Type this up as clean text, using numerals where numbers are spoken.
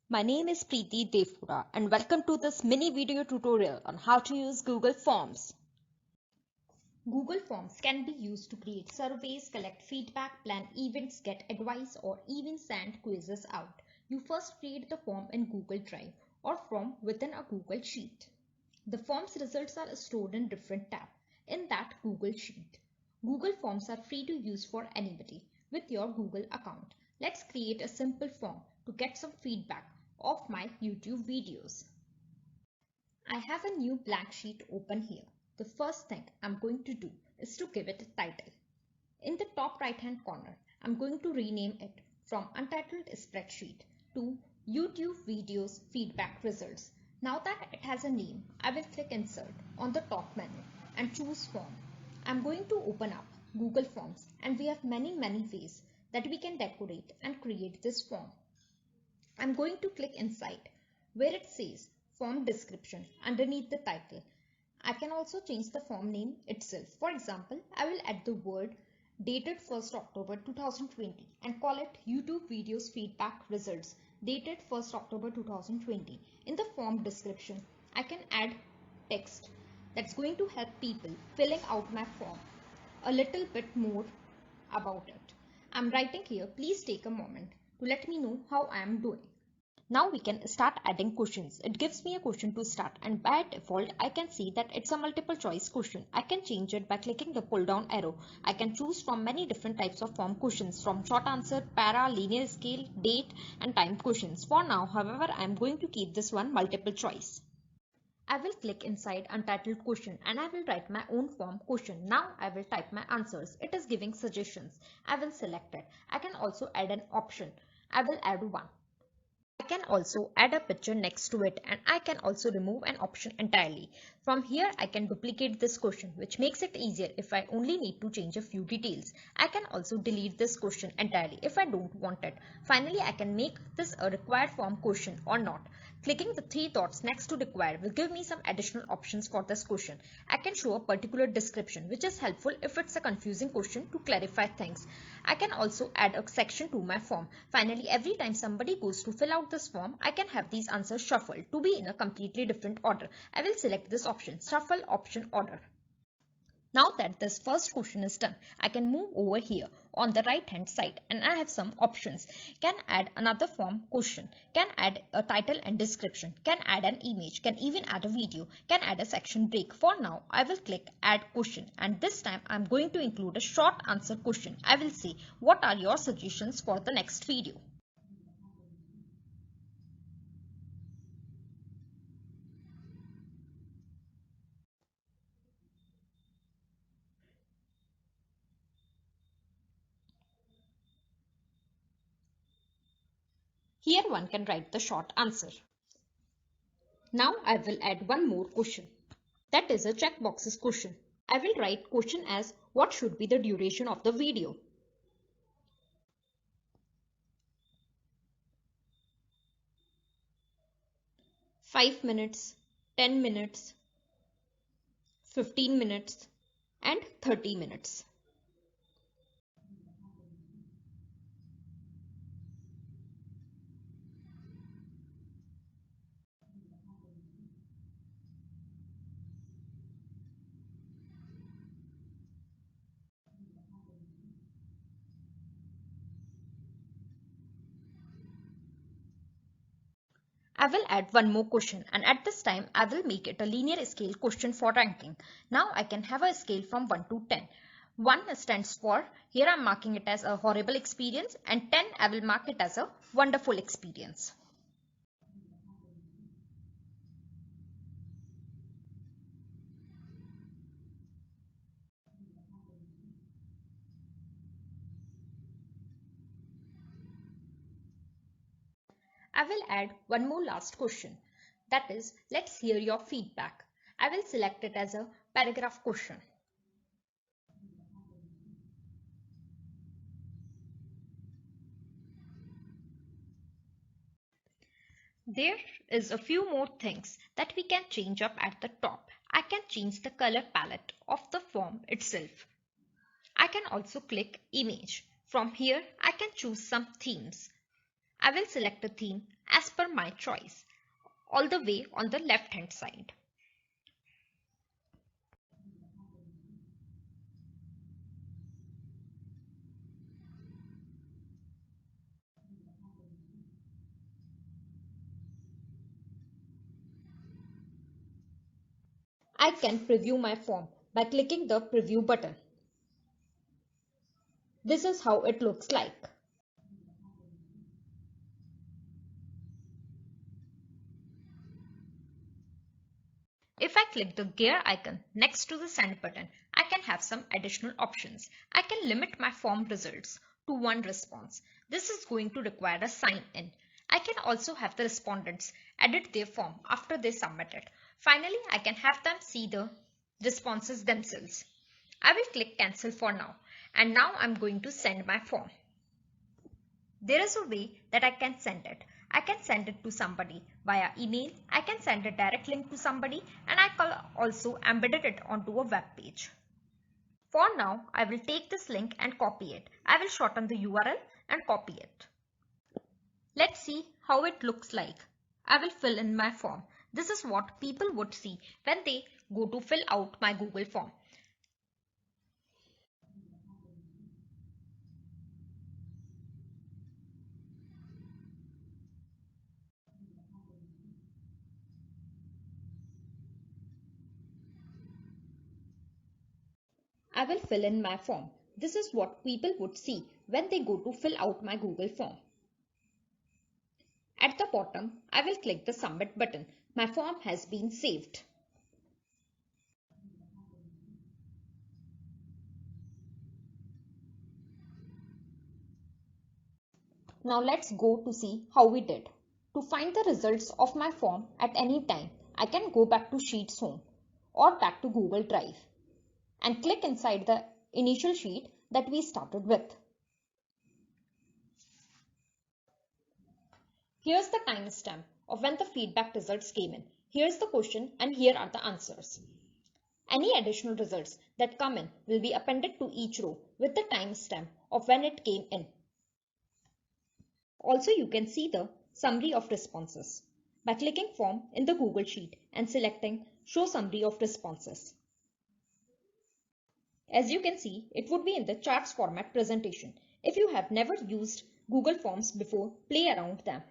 My name is Preeti Devpura and welcome to this mini video tutorial on how to use Google Forms. Google Forms can be used to create surveys, collect feedback, plan events, get advice, or even send quizzes out. You first create the form in Google Drive or from within a Google Sheet. The form's results are stored in different tabs in that Google Sheet. Google Forms are free to use for anybody with your Google account. Let's create a simple form to get some feedback of my YouTube videos. I have a new blank sheet open here. The first thing I'm going to do is to give it a title. In the top right hand corner, I'm going to rename it from Untitled Spreadsheet to YouTube Videos Feedback Results. Now that it has a name, I will click Insert on the top menu and choose Form. I'm going to open up Google Forms and we have many ways that we can decorate and create this form. I'm going to click inside where it says form description underneath the title. I can also change the form name itself. For example, I will add the word dated 1st October 2020 and call it YouTube videos feedback results dated 1st October 2020. In the form description, I can add text that's going to help people filling out my form a little bit more about it. I'm writing here, please take a moment to let me know how I am doing. Now we can start adding questions. It gives me a question to start and by default I can see that it's a multiple choice question. I can change it by clicking the pull down arrow. I can choose from many different types of form questions from short answer, para, linear scale, date and time questions. For now, however, I am going to keep this one multiple choice. I will click inside untitled question and I will write my own form question. Now I will type my answers. It is giving suggestions. I will select it. I can also add an option. I will add one. I can also add a picture next to it and I can also remove an option entirely. From here I can duplicate this question, which makes it easier if I only need to change a few details. I can also delete this question entirely if I don't want it. Finally, I can make this a required form question or not. Clicking the three dots next to required will give me some additional options for this question. I can show a particular description, which is helpful if it's a confusing question to clarify things. I can also add a section to my form. Finally, every time somebody goes to fill out this form, I can have these answers shuffled to be in a completely different order. I will select this option, Shuffle Option Order. Now that this first question is done, I can move over here on the right hand side and I have some options. Can add another form question, can add a title and description, can add an image, can even add a video, can add a section break. For now, I will click add question and this time I'm going to include a short answer question. I will say, what are your suggestions for the next video? Here one can write the short answer. Now I will add one more question. That is a checkboxes question. I will write question as what should be the duration of the video. Five minutes, 10 minutes, 15 minutes and 30 minutes. I will add one more question and at this time I will make it a linear scale question for ranking. Now I can have a scale from 1 to 10. 1 stands for, here I am marking it as a horrible experience and 10 I will mark it as a wonderful experience. I will add one more last question. That is, let's hear your feedback. I will select it as a paragraph question. There is a few more things that we can change up at the top. I can change the color palette of the form itself. I can also click image. From here, I can choose some themes. I will select a theme as per my choice, all the way on the left hand side. I can preview my form by clicking the preview button. This is how it looks like. If I click the gear icon next to the send button, I can have some additional options. I can limit my form results to one response. This is going to require a sign in. I can also have the respondents edit their form after they submit it. Finally, I can have them see the responses themselves. I will click cancel for now, and now I'm going to send my form. There is a way that I can send it. I can send it to somebody via email, I can send a direct link to somebody, and I can also embed it onto a web page. For now, I will take this link and copy it. I will shorten the URL and copy it. Let's see how it looks like. I will fill in my form. This is what people would see when they go to fill out my Google form. I will fill in my form. This is what people would see when they go to fill out my Google form. At the bottom, I will click the submit button. My form has been saved. Now let's go to see how we did. To find the results of my form at any time, I can go back to Sheets Home or back to Google Drive and click inside the initial sheet that we started with. Here's the timestamp of when the feedback results came in. Here's the question and here are the answers. Any additional results that come in will be appended to each row with the timestamp of when it came in. Also, you can see the summary of responses by clicking Form in the Google Sheet and selecting Show Summary of Responses. As you can see, it would be in the charts format presentation. If you have never used Google Forms before, play around them.